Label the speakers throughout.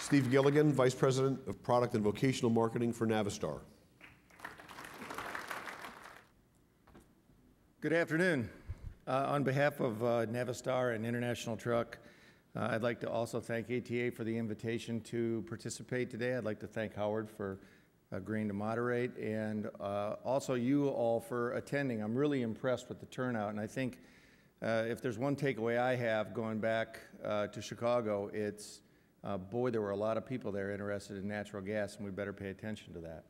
Speaker 1: Steve Gilligan, Vice President of Product and Vocational Marketing for Navistar.
Speaker 2: Good afternoon. On behalf of Navistar and International Truck, I'd like to also thank ATA for the invitation to participate today. I'd like to thank Howard for agreeing to moderate, and also you all for attending. I'm really impressed with the turnout, and I think if there's one takeaway I have going back to Chicago, it's boy, there were a lot of people there interested in natural gas, and we better pay attention to that.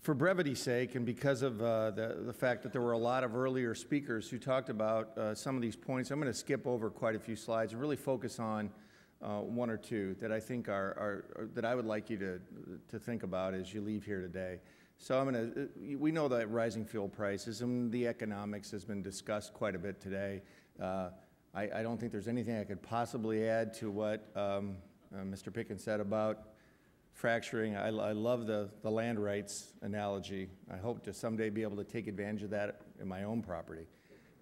Speaker 2: For brevity's sake, and because of the fact that there were a lot of earlier speakers who talked about some of these points, I'm going to skip over quite a few slides and really focus on one or two that I think that I would like you to think about as you leave here today. So we know that rising fuel prices and the economics has been discussed quite a bit today. I don't think there's anything I could possibly add to what Mr. Pickens said about fracturing. I love the land rights analogy. I hope to someday be able to take advantage of that in my own property.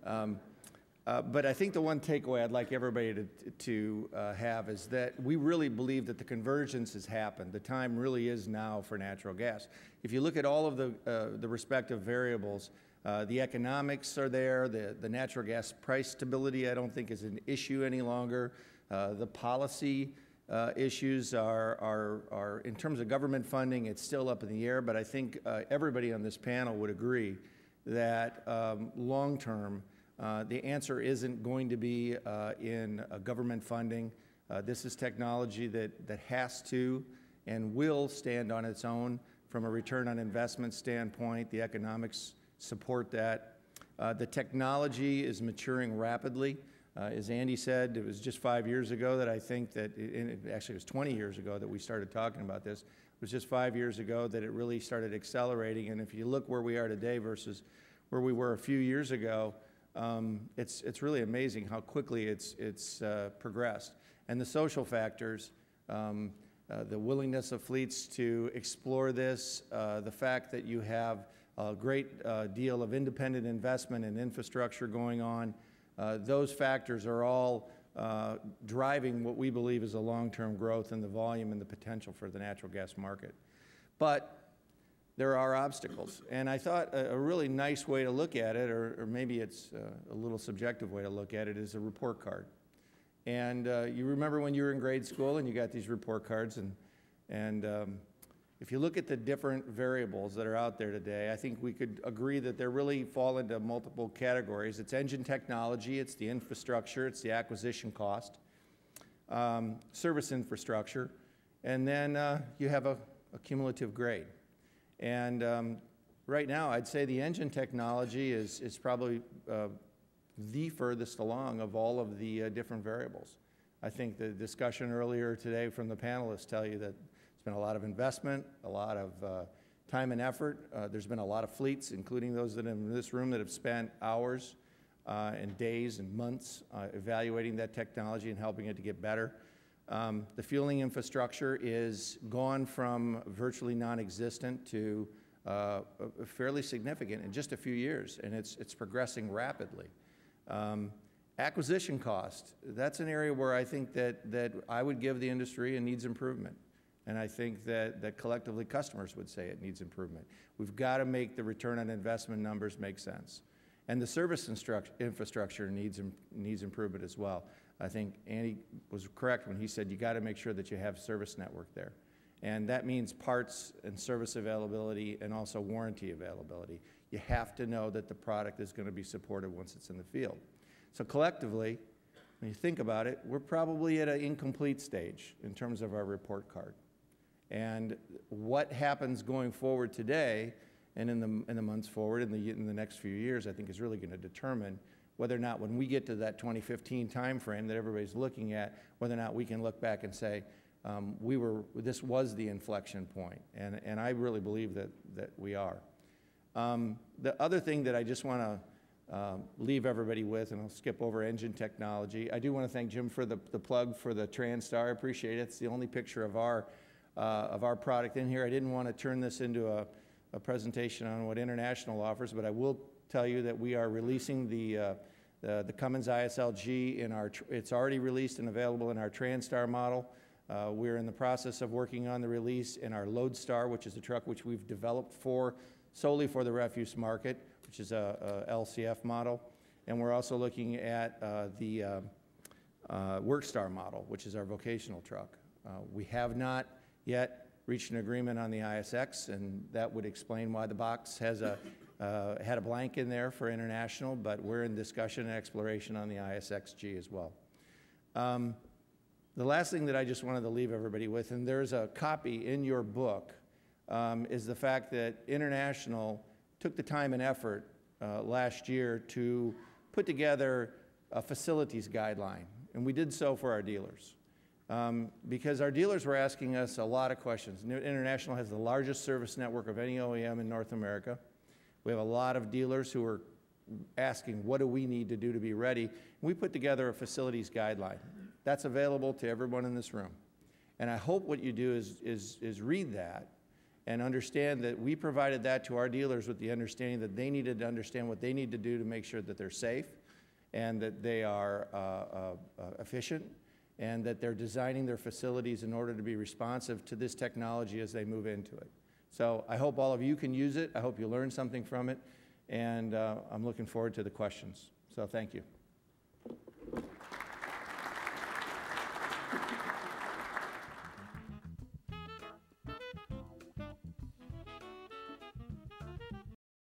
Speaker 2: But I think the one takeaway I'd like everybody to have is that we really believe that the convergence has happened. The time really is now for natural gas. If you look at all of the respective variables, the economics are there, the natural gas price stability I don't think is an issue any longer. The policy issues are, in terms of government funding, it's still up in the air, but I think everybody on this panel would agree that long-term, the answer isn't going to be in government funding. This is technology that has to and will stand on its own from a return on investment standpoint. The economics support that. The technology is maturing rapidly. As Andy said, it was just 5 years ago that I think that, actually it was 20 years ago that we started talking about this. It was just 5 years ago that it really started accelerating. And if you look where we are today versus where we were a few years ago, it's really amazing how quickly it's progressed. And the social factors, the willingness of fleets to explore this, the fact that you have a great deal of independent investment in infrastructure going on, those factors are all driving what we believe is a long-term growth in the volume and the potential for the natural gas market. But there are obstacles, and I thought a really nice way to look at it, or maybe it's a little subjective way to look at it, is a report card. And you remember when you were in grade school and you got these report cards, and if you look at the different variables that are out there today, I think we could agree that they really fall into multiple categories. It's engine technology, it's the infrastructure, it's the acquisition cost, service infrastructure, and then you have a cumulative grade. And right now, I'd say the engine technology is probably the furthest along of all of the different variables. I think the discussion earlier today from the panelists tell you that there's been a lot of investment, a lot of time and effort. There's been a lot of fleets, including those that are in this room, that have spent hours and days and months evaluating that technology and helping it to get better. The fueling infrastructure is gone from virtually non-existent to fairly significant in just a few years, and it's progressing rapidly. Acquisition cost, that's an area where I think that I would give the industry and needs improvement. And I think that collectively customers would say it needs improvement. We've got to make the return on investment numbers make sense. And the service infrastructure needs improvement as well. I think Andy was correct when he said you got to make sure that you have service network there. And that means parts and service availability and also warranty availability. You have to know that the product is going to be supported once it's in the field. So collectively, when you think about it, we're probably at an incomplete stage in terms of our report card. And what happens going forward today and in the months forward, in the next few years, I think is really going to determine whether or not when we get to that 2015 timeframe that everybody's looking at, whether or not we can look back and say, this was the inflection point. And I really believe that we are. The other thing that I just want to leave everybody with, and I'll skip over engine technology. I do want to thank Jim for the plug for the Transitional. I appreciate it. It's the only picture of our product in here. I didn't want to turn this into a presentation on what International offers, but I will tell you that we are releasing the The Cummins ISLG, it's already released and available in our Transitional model. We're in the process of working on the release in our Loadstar, which is a truck which we've developed solely for the refuse market, which is a LCF model. And we're also looking at the Workstar model, which is our vocational truck. We have not yet reached an agreement on the ISX, and that would explain why the box has had a blank in there for international, but we're in discussion and exploration on the ISXG as well. The last thing that I just wanted to leave everybody with, and there's a copy in your book, is the fact that International took the time and effort last year to put together a facilities guideline, and we did so for our dealers. Because our dealers were asking us a lot of questions. International has the largest service network of any OEM in North America. We have a lot of dealers who are asking, what do we need to do to be ready? And we put together a facilities guideline. That's available to everyone in this room. And I hope what you do is read that and understand that we provided that to our dealers with the understanding that they needed to understand what they need to do to make sure that they're safe and that they are efficient and that they're designing their facilities in order to be responsive to this technology as they move into it. So I hope all of you can use it. I hope you learn something from it. And I'm looking forward to the questions. So thank you.